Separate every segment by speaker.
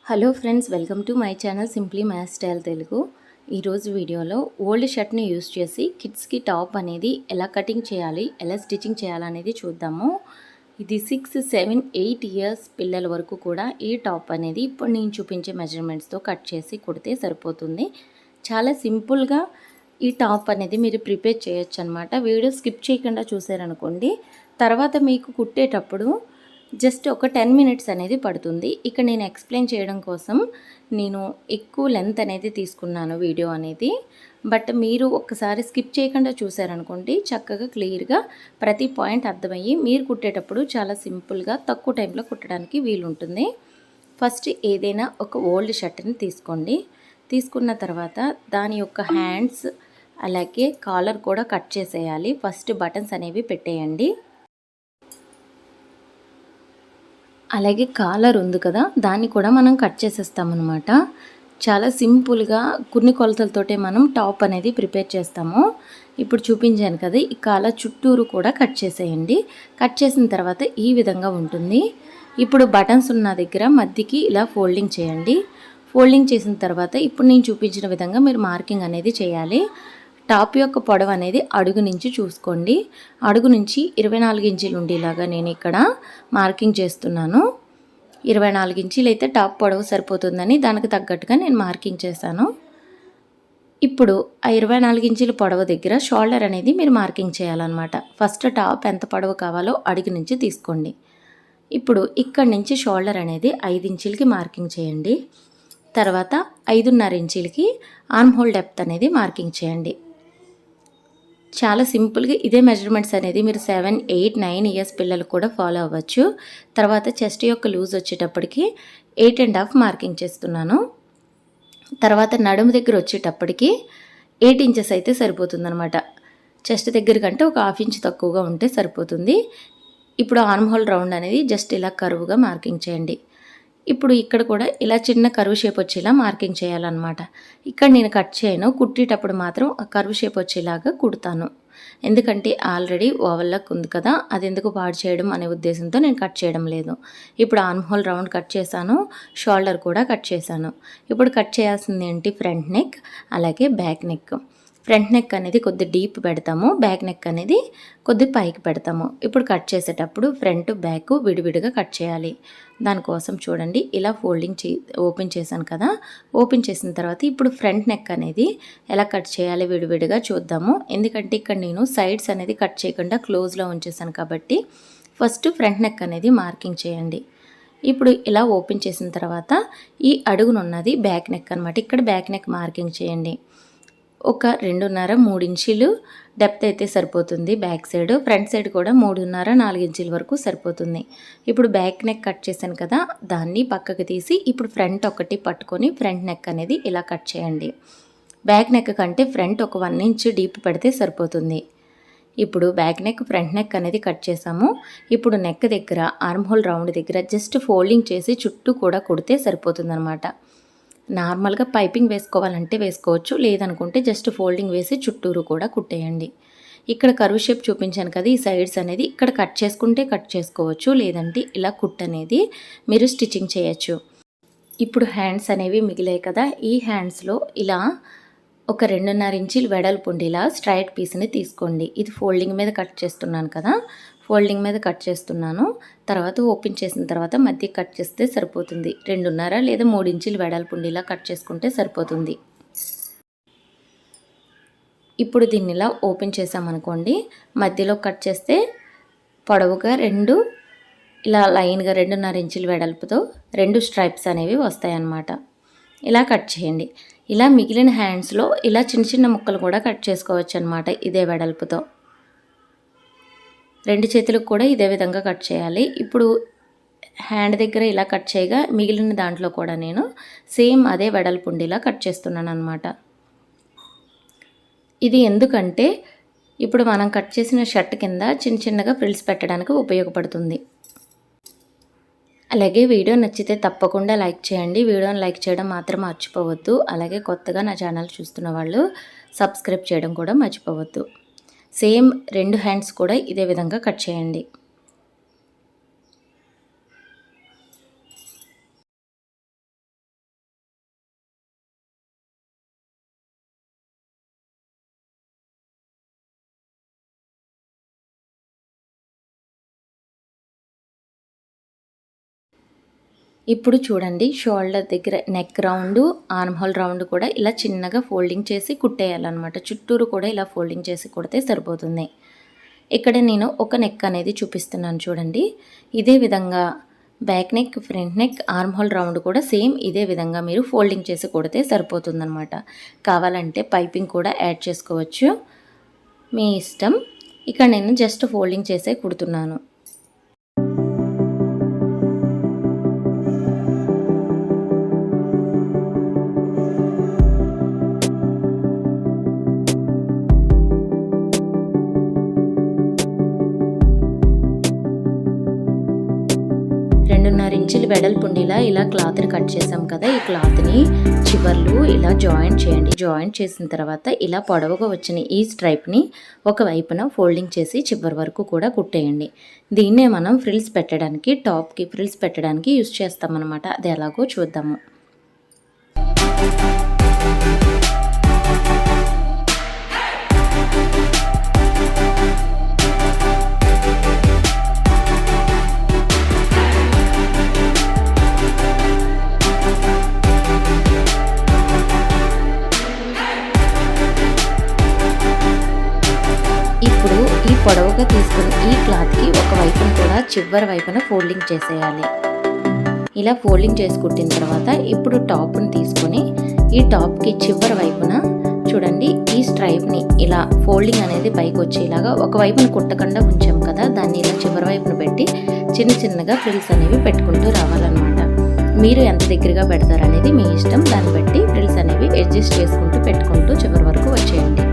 Speaker 1: Hello friends, welcome to my channel simply maths style Telugu. ఈరోజు వీడియోలో old షర్ట్ని use చేసి కిడ్స్కి టాప్ అనేది ఎలా కటింగ్ చేయాలి, ఎలా స్టిచ్చింగ్ చేయాలనేది చూద్దాము. ఇది 6, 7, 8 ఇయర్స్ పిల్లల వరకు కూడా ఈ టాప్ అనేది ఇప్పుడు నేను చూపించే మెజర్మెంట్స్తో కట్ చేసి కుడితే సరిపోతుంది. చాలా సింపుల్గా ఈ టాప్ అనేది మీరు ప్రిపేర్ చేయొచ్చు అనమాట. వీడియో స్కిప్ చేయకుండా చూసారనుకోండి, తర్వాత మీకు కుట్టేటప్పుడు జస్ట్ ఒక 10 మినిట్స్ అనేది పడుతుంది. ఇక్కడ నేను ఎక్స్ప్లెయిన్ చేయడం కోసం నేను ఎక్కువ లెంత్ అనేది తీసుకున్నాను వీడియో అనేది. బట్ మీరు ఒక్కసారి స్కిప్ చేయకుండా చూసారనుకోండి, చక్కగా క్లియర్గా ప్రతి పాయింట్ అర్థమయ్యి మీరు కుట్టేటప్పుడు చాలా సింపుల్గా తక్కువ టైంలో కుట్టడానికి వీలుంటుంది. ఫస్ట్ ఏదైనా ఒక ఓల్డ్ షర్ట్ని తీసుకోండి. తీసుకున్న తర్వాత దాని యొక్క హ్యాండ్స్ అలాగే కాలర్ కూడా కట్ చేసేయాలి. ఫస్ట్ బటన్స్ అనేవి పెట్టేయండి. అలాగే కాలర్ ఉంది కదా, దాన్ని కూడా మనం కట్ చేసేస్తామన్నమాట. చాలా సింపుల్గా కొన్ని కొలతలతోటే మనం టాప్ అనేది ప్రిపేర్ చేస్తాము. ఇప్పుడు చూపించాను కదా, ఈ కాలర్ చుట్టూరు కూడా కట్ చేసేయండి. కట్ చేసిన తర్వాత ఈ విధంగా ఉంటుంది. ఇప్పుడు బటన్స్ ఉన్న దగ్గర మధ్యకి ఇలా ఫోల్డింగ్ చేయండి. ఫోల్డింగ్ చేసిన తర్వాత ఇప్పుడు నేను చూపించిన విధంగా మీరు మార్కింగ్ అనేది చేయాలి. టాప్ యొక్క పొడవు అనేది అడుగు నుంచి చూసుకోండి. అడుగు నుంచి 24 ఇంచీలు ఉండేలాగా నేను ఇక్కడ మార్కింగ్ చేస్తున్నాను. 24 ఇంచీలు అయితే టాప్ పొడవు సరిపోతుందని దానికి తగ్గట్టుగా నేను మార్కింగ్ చేశాను. ఇప్పుడు ఆ 24 ఇంచీల పొడవు దగ్గర షోల్డర్ అనేది మీరు మార్కింగ్ చేయాలన్నమాట. ఫస్ట్ టాప్ ఎంత పొడవు కావాలో అడుగు నుంచి తీసుకోండి. ఇప్పుడు ఇక్కడి నుంచి షోల్డర్ అనేది 5 ఇంచీలకి మార్కింగ్ చేయండి. తర్వాత 5.5 ఇంచీలకి ఆర్మ్ హోల్ డెప్త్ అనేది మార్కింగ్ చేయండి. చాలా సింపుల్గా ఇదే మెజర్మెంట్స్ అనేది మీరు 7, 8, 9 ఇయర్స్ పిల్లలు కూడా ఫాలో అవ్వచ్చు. తర్వాత చెస్ట్ యొక్క లూజ్ వచ్చేటప్పటికి 8.5 మార్కింగ్ చేస్తున్నాను. తర్వాత నడుము దగ్గర వచ్చేటప్పటికి 8 ఇంచెస్ అయితే సరిపోతుందన్నమాట. చెస్ట్ దగ్గర కంటే ఒక 1/2 ఇంచ్ తక్కువగా ఉంటే సరిపోతుంది. ఇప్పుడు ఆర్మ్ హోల్ రౌండ్ అనేది జస్ట్ ఇలా కరువుగా మార్కింగ్ చేయండి. ఇప్పుడు ఇక్కడ కూడా ఇలా చిన్న కర్వ్ షేప్ వచ్చేలా మార్కింగ్ చేయాలన్నమాట. ఇక్కడ నేను కట్ చేయను, కుట్టేటప్పుడు మాత్రం ఆ కర్వ్ షేప్ వచ్చేలాగా కుడతాను. ఎందుకంటే ఆల్రెడీ ఓవెల్లాక్ ఉంది కదా, అది ఎందుకు పాడు చేయడం అనే ఉద్దేశంతో నేను కట్ చేయడం లేదు. ఇప్పుడు ఆర్మ్ హోల్ రౌండ్ కట్ చేశాను, షోల్డర్ కూడా కట్ చేశాను. ఇప్పుడు కట్ చేయాల్సింది ఏంటి, ఫ్రంట్ నెక్ అలాగే బ్యాక్ నెక్. ఫ్రంట్ నెక్ అనేది కొద్ది డీప్ పెడతాము, బ్యాక్ నెక్ అనేది కొద్ది పైకి పెడతాము. ఇప్పుడు కట్ చేసేటప్పుడు ఫ్రంట్ బ్యాక్ విడివిడిగా కట్ చేయాలి. దానికోసం చూడండి, ఇలా ఫోల్డింగ్ ఓపెన్ చేశాను కదా, ఓపెన్ చేసిన తర్వాత ఇప్పుడు ఫ్రంట్ నెక్ అనేది ఎలా కట్ చేయాలి విడివిడిగా చూద్దాము. ఎందుకంటే ఇక్కడ నేను సైడ్స్ అనేది కట్ చేయకుండా క్లోజ్లో ఉంచేసాను కాబట్టి ఫస్ట్ ఫ్రంట్ నెక్ అనేది మార్కింగ్ చేయండి. ఇప్పుడు ఇలా ఓపెన్ చేసిన తర్వాత ఈ అడుగునున్నది బ్యాక్ నెక్ అనమాట. ఇక్కడ బ్యాక్ నెక్ మార్కింగ్ చేయండి. ఒక 2.5-3 ఇంచీలు డెప్త్ అయితే సరిపోతుంది బ్యాక్ సైడ్. ఫ్రంట్ సైడ్ కూడా 3.5-4 ఇంచీల వరకు సరిపోతుంది. ఇప్పుడు బ్యాక్ నెక్ కట్ చేశాను కదా, దాన్ని పక్కకి తీసి ఇప్పుడు ఫ్రంట్ ఒకటి పట్టుకొని ఫ్రంట్ నెక్ అనేది ఇలా కట్ చేయండి. బ్యాక్ నెక్ కంటే ఫ్రంట్ ఒక 1 ఇంచ్ డీప్ పెడితే సరిపోతుంది. ఇప్పుడు బ్యాక్ నెక్ ఫ్రంట్ నెక్ అనేది కట్ చేసాము. ఇప్పుడు నెక్ దగ్గర ఆర్మ్ హోల్ రౌండ్ దగ్గర జస్ట్ ఫోల్డింగ్ చేసి చుట్టూ కూడా కుడితే సరిపోతుందన్నమాట. నార్మల్గా పైపింగ్ వేసుకోవాలంటే వేసుకోవచ్చు, లేదనుకుంటే జస్ట్ ఫోల్డింగ్ వేసి చుట్టూరు కూడా కుట్టేయండి. ఇక్కడ కర్వ్ షేప్ చూపించాను కదా, ఈ సైడ్స్ అనేది ఇక్కడ కట్ చేసుకుంటే కట్ చేసుకోవచ్చు, లేదంటే ఇలా కుట్ అనేది మీరు స్టిచ్చింగ్ చేయొచ్చు. ఇప్పుడు హ్యాండ్స్ అనేవి మిగిలాయి కదా, ఈ హ్యాండ్స్లో ఇలా ఒక 2.5 ఇంచీలు వెడల్పు ఉండేలా స్ట్రైట్ పీస్ని తీసుకోండి. ఇది ఫోల్డింగ్ మీద కట్ చేస్తున్నాను కదా, ఫోల్డింగ్ మీద కట్ చేస్తున్నాను. తర్వాత ఓపెన్ చేసిన తర్వాత మధ్య కట్ చేస్తే సరిపోతుంది. 2.5 లేదా 3 ఇంచీలు వెడల్పు ఉండేలా కట్ చేసుకుంటే సరిపోతుంది. ఇప్పుడు దీన్ని ఇలా ఓపెన్ చేసామనుకోండి, మధ్యలో కట్ చేస్తే పొడవుగా 2 ఇలా లైన్గా 2.5 ఇంచీలు వెడల్పుతో 2 స్ట్రైప్స్ అనేవి వస్తాయన్నమాట. ఇలా కట్ చేయండి. ఇలా మిగిలిన హ్యాండ్స్లో ఇలా చిన్న చిన్న ముక్కలు కూడా కట్ చేసుకోవచ్చు అనమాట. ఇదే వెడల్పుతో 2 చేతులకు కూడా ఇదే విధంగా కట్ చేయాలి. ఇప్పుడు హ్యాండ్ దగ్గర ఇలా కట్ చేయగా మిగిలిన దాంట్లో కూడా నేను సేమ్ అదే వెడల్పు ఉండేలా కట్ చేస్తున్నాను అనమాట. ఇది ఎందుకంటే ఇప్పుడు మనం కట్ చేసిన షర్ట్ కింద చిన్న చిన్నగా ఫ్రిల్స్ పెట్టడానికి ఉపయోగపడుతుంది. అలాగే వీడియో నచ్చితే తప్పకుండా లైక్ చేయండి. వీడియోని లైక్ చేయడం మాత్రం మర్చిపోవద్దు. అలాగే కొత్తగా నా ఛానల్ చూస్తున్న వాళ్ళు సబ్స్క్రైబ్ చేయడం కూడా మర్చిపోవద్దు. సేమ్ 2 హ్యాండ్స్ కూడా ఇదే విధంగా కట్ చేయండి. ఇప్పుడు చూడండి, షోల్డర్ దగ్గర neck round, arm whole round కూడా ఇలా చిన్నగా ఫోల్డింగ్ చేసి కుట్టేయాలన్నమాట. చుట్టూరు కూడా ఇలా ఫోల్డింగ్ చేసి కుడితే సరిపోతుంది. ఇక్కడ నేను ఒక నెక్ అనేది చూపిస్తున్నాను చూడండి. ఇదే విధంగా back neck, front neck, arm whole round కూడా సేమ్ ఇదే విధంగా మీరు ఫోల్డింగ్ చేసి కుడితే సరిపోతుందన్నమాట. కావాలంటే పైపింగ్ కూడా యాడ్ చేసుకోవచ్చు, మీ ఇష్టం. ఇక్కడ నేను జస్ట్ ఫోల్డింగ్ చేసే కుడుతున్నాను. ఇంచులు వెడల్పుండిలా ఇలా క్లాత్ని కట్ చేసాం కదా, ఈ క్లాత్ని చివర్లు ఇలా జాయింట్ చేయండి. జాయింట్ చేసిన తర్వాత ఇలా పొడవుగా వచ్చిన ఈ స్ట్రైప్ని ఒకవైపున ఫోల్డింగ్ చేసి చివరి వరకు కూడా కుట్టేయండి. దీన్నే మనం ఫ్రిల్స్ పెట్టడానికి, టాప్కి ఫ్రిల్స్ పెట్టడానికి యూస్ చేస్తామన్నమాట. అది ఎలాగో చూద్దాము. ఇప్పుడు ఈ పొడవుగా తీసుకుని ఈ క్లాత్కి ఒక వైపున కూడా చివరి వైపున ఫోల్డింగ్ చేసేయాలి. ఇలా ఫోల్డింగ్ చేసి కుట్టిన తర్వాత ఇప్పుడు టాప్ని తీసుకొని ఈ టాప్కి చివరి వైపున చూడండి, ఈ స్ట్రైప్ని ఇలా ఫోల్డింగ్ అనేది పైకి వచ్చేలాగా ఒక వైపున కుట్టకుండా ఉంచాం కదా, దాన్ని ఇలా చివరి వైపున పెట్టి చిన్న చిన్నగా ఫ్రిల్స్ అనేవి పెట్టుకుంటూ రావాలన్నమాట. మీరు ఎంత దగ్గరగా పెడతారనేది మీ ఇష్టం. దాన్ని బట్టి ఫ్రిల్స్ అనేవి అడ్జస్ట్ చేసుకుంటూ పెట్టుకుంటూ చివరి వరకు వచ్చేయండి.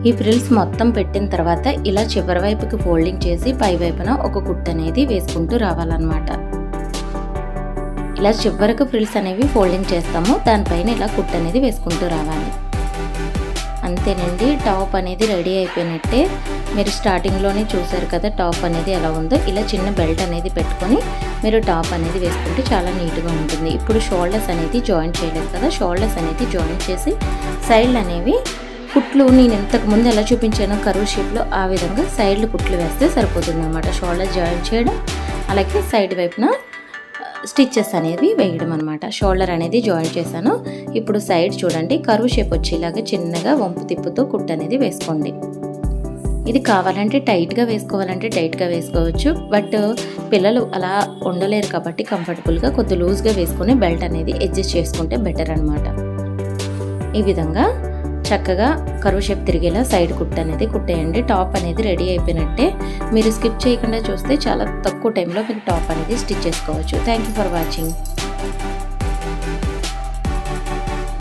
Speaker 1: ఈ ఫ్రిల్స్ మొత్తం పెట్టిన తర్వాత ఇలా చివరి వైపుకి ఫోల్డింగ్ చేసి పై వైపున ఒక కుట్టు అనేది వేసుకుంటూ రావాలన్నమాట. ఇలా చివరికి ఫ్రిల్స్ అనేవి ఫోల్డింగ్ చేస్తాము, దానిపైన ఇలా కుట్టు అనేది వేసుకుంటూ రావాలి. అంతేనండి, టాప్ అనేది రెడీ అయిపోయినట్టే. మీరు స్టార్టింగ్లోనే చూసారు కదా టాప్ అనేది ఎలా ఉందో. ఇలా చిన్న బెల్ట్ అనేది పెట్టుకొని మీరు టాప్ అనేది వేసుకుంటే చాలా నీట్గా ఉంటుంది. ఇప్పుడు షోల్డర్స్ అనేది జాయింట్ చేయలేదు కదా, షోల్డర్స్ అనేది జాయింట్ చేసి సైడ్లు అనేవి కుట్లు నేను ఇంతకు ముందు ఎలా చూపించానో కర్వ్ షేప్లో ఆ విధంగా సైడ్లు కుట్లు వేస్తే సరిపోతుంది అన్నమాట. షోల్డర్ జాయింట్ చేయడం, అలాగే సైడ్ వైపున స్టిచ్చెస్ అనేవి వేయడం అనమాట. షోల్డర్ అనేది జాయింట్ చేశాను. ఇప్పుడు సైడ్ చూడండి కర్వ్ షేప్ వచ్చేలాగా చిన్నగా వంపు తిప్పుతూ కుట్టు అనేది వేసుకోండి. ఇది కావాలంటే టైట్గా వేసుకోవాలంటే టైట్గా వేసుకోవచ్చు, బట్ పిల్లలు అలా ఉండలేరు కాబట్టి కంఫర్టబుల్గా కొద్ది లూజ్గా వేసుకొని బెల్ట్ అనేది అడ్జస్ట్ చేసుకుంటే బెటర్ అనమాట. ఈ విధంగా చక్కగా కర్వ్ షేప్ తిరిగేలా సైడ్ కుట్టు అనేది కుట్టేయండి. టాప్ అనేది రెడీ అయిపోయినట్టే. మీరు స్కిప్ చేయకుండా చూస్తే చాలా తక్కువ టైంలో మీరు టాప్ అనేది స్టిచ్ చేసుకోవచ్చు. Thank you for watching.